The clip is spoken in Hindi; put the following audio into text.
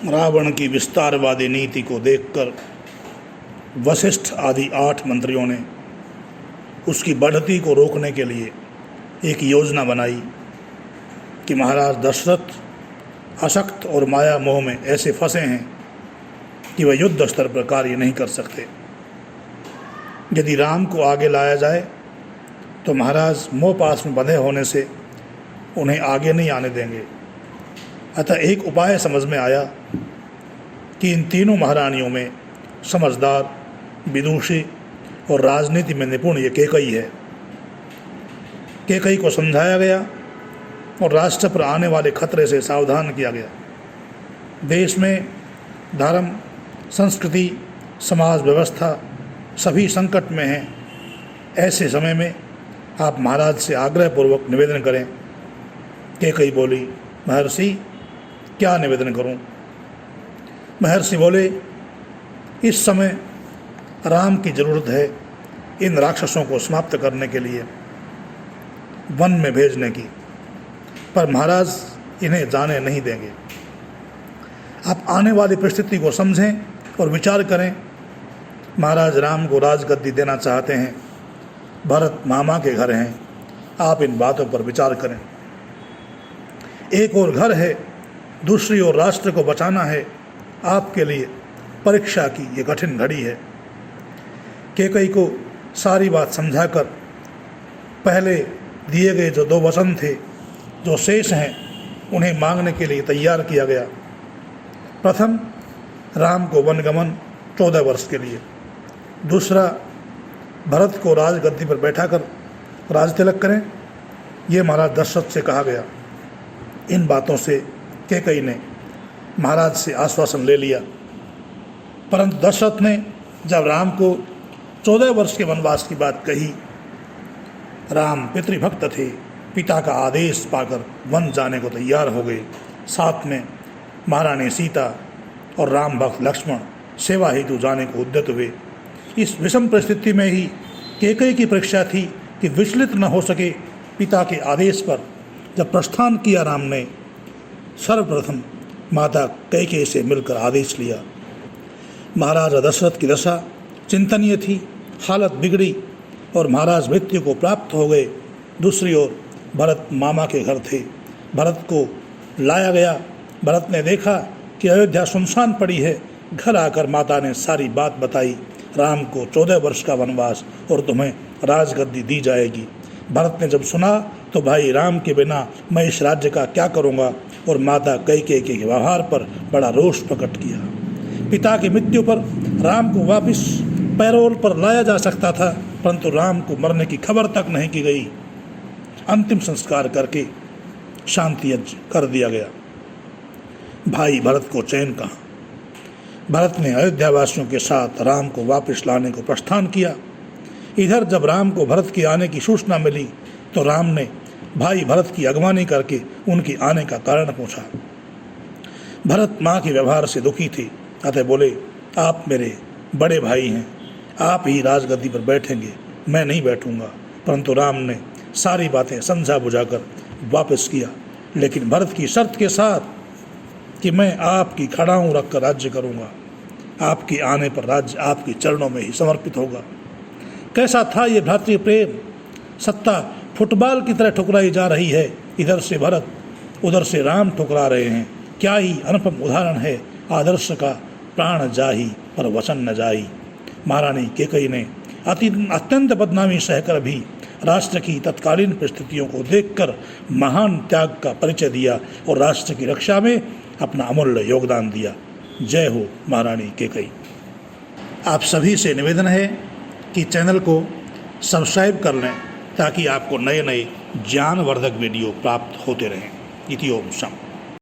रावण की विस्तारवादी नीति को देखकर वशिष्ठ आदि 8 मंत्रियों ने उसकी बढ़ती को रोकने के लिए एक योजना बनाई कि महाराज दशरथ अशक्त और माया मोह में ऐसे फंसे हैं कि वह युद्ध स्तर पर कार्य नहीं कर सकते। यदि राम को आगे लाया जाए तो महाराज मोह पास में बंधे होने से उन्हें आगे नहीं आने देंगे। अतः एक उपाय समझ में आया कि इन तीनों महारानियों में समझदार, विदुषी और राजनीति में निपुण ये कैकेयी है। कैकेयी को समझाया गया और राष्ट्र पर आने वाले खतरे से सावधान किया गया। देश में धर्म, संस्कृति, समाज व्यवस्था सभी संकट में हैं। ऐसे समय में आप महाराज से आग्रहपूर्वक निवेदन करें। कैकेयी बोली, महर्षि क्या निवेदन करूं? महर्षि बोले, इस समय राम की ज़रूरत है इन राक्षसों को समाप्त करने के लिए, वन में भेजने की, पर महाराज इन्हें जाने नहीं देंगे। आप आने वाली परिस्थिति को समझें और विचार करें। महाराज राम को राजगद्दी देना चाहते हैं, भरत मामा के घर हैं, आप इन बातों पर विचार करें। एक और घर है, दूसरी ओर राष्ट्र को बचाना है। आपके लिए परीक्षा की ये कठिन घड़ी है। कैकेयी को सारी बात समझाकर पहले दिए गए जो 2 वचन थे, जो शेष हैं, उन्हें मांगने के लिए तैयार किया गया। प्रथम, राम को वनगमन 14 वर्ष के लिए। दूसरा, भरत को राजगद्दी पर बैठाकर राज तिलक करें। ये महाराज दशरथ से कहा गया। इन बातों से कैकेयी ने महाराज से आश्वासन ले लिया। परंतु दशरथ ने जब राम को 14 वर्ष के वनवास की बात कही, राम पितृभक्त थे, पिता का आदेश पाकर वन जाने को तैयार हो गए। साथ में महारानी सीता और राम भक्त लक्ष्मण सेवा हेतु जाने को उद्यत हुए। इस विषम परिस्थिति में ही कैकेयी की परीक्षा थी कि विचलित न हो सके। पिता के आदेश पर जब प्रस्थान किया राम ने, सर्वप्रथम माता कैकेयी से मिलकर आदेश लिया। महाराज दशरथ की दशा चिंतनीय थी, हालत बिगड़ी और महाराज मृत्यु को प्राप्त हो गए। दूसरी ओर भरत मामा के घर थे। भरत को लाया गया। भरत ने देखा कि अयोध्या सुनसान पड़ी है। घर आकर माता ने सारी बात बताई। राम को 14 वर्ष का वनवास और तुम्हें राजगद्दी दी जाएगी। भरत ने जब सुना तो भाई राम के बिना मैं इस राज्य का क्या करूँगा, और माता कैकेयी के व्यवहार पर बड़ा रोष प्रकट किया। पिता की मृत्यु पर राम को वापस पैरोल पर लाया जा सकता था, परंतु राम को मरने की खबर तक नहीं की गई। अंतिम संस्कार करके शांति यज्ञ कर दिया गया। भाई भरत को चैन कहाँ। भरत ने अयोध्यावासियों के साथ राम को वापस लाने को प्रस्थान किया। इधर जब राम को भरत के आने की सूचना मिली तो राम ने भाई भरत की अगवानी करके उनके आने का कारण पूछा। भरत माँ के व्यवहार से दुखी थे, अतः बोले, आप मेरे बड़े भाई हैं, आप ही राजगद्दी पर बैठेंगे, मैं नहीं बैठूंगा। परंतु राम ने सारी बातें समझा बुझाकर वापस किया, लेकिन भरत की शर्त के साथ कि मैं आपकी खड़ाऊँ रखकर राज्य करूँगा, आपके आने पर राज्य आपके चरणों में ही समर्पित होगा। कैसा था ये भ्रातृ प्रेम। सत्ता फुटबॉल की तरह ठुकराई जा रही है। इधर से भरत, उधर से राम ठुकरा रहे हैं। क्या ही अनुपम उदाहरण है आदर्श का। प्राण जाही पर वचन न जाही। महारानी कैकेयी ने अत्यंत बदनामी सहकर भी राष्ट्र की तत्कालीन परिस्थितियों को देखकर महान त्याग का परिचय दिया और राष्ट्र की रक्षा में अपना अमूल्य योगदान दिया। जय हो महारानी कैकेयी। आप सभी से निवेदन है कि चैनल को सब्सक्राइब कर लें ताकि आपको नए नए ज्ञानवर्धक वीडियो प्राप्त होते रहें। इति ओम शम।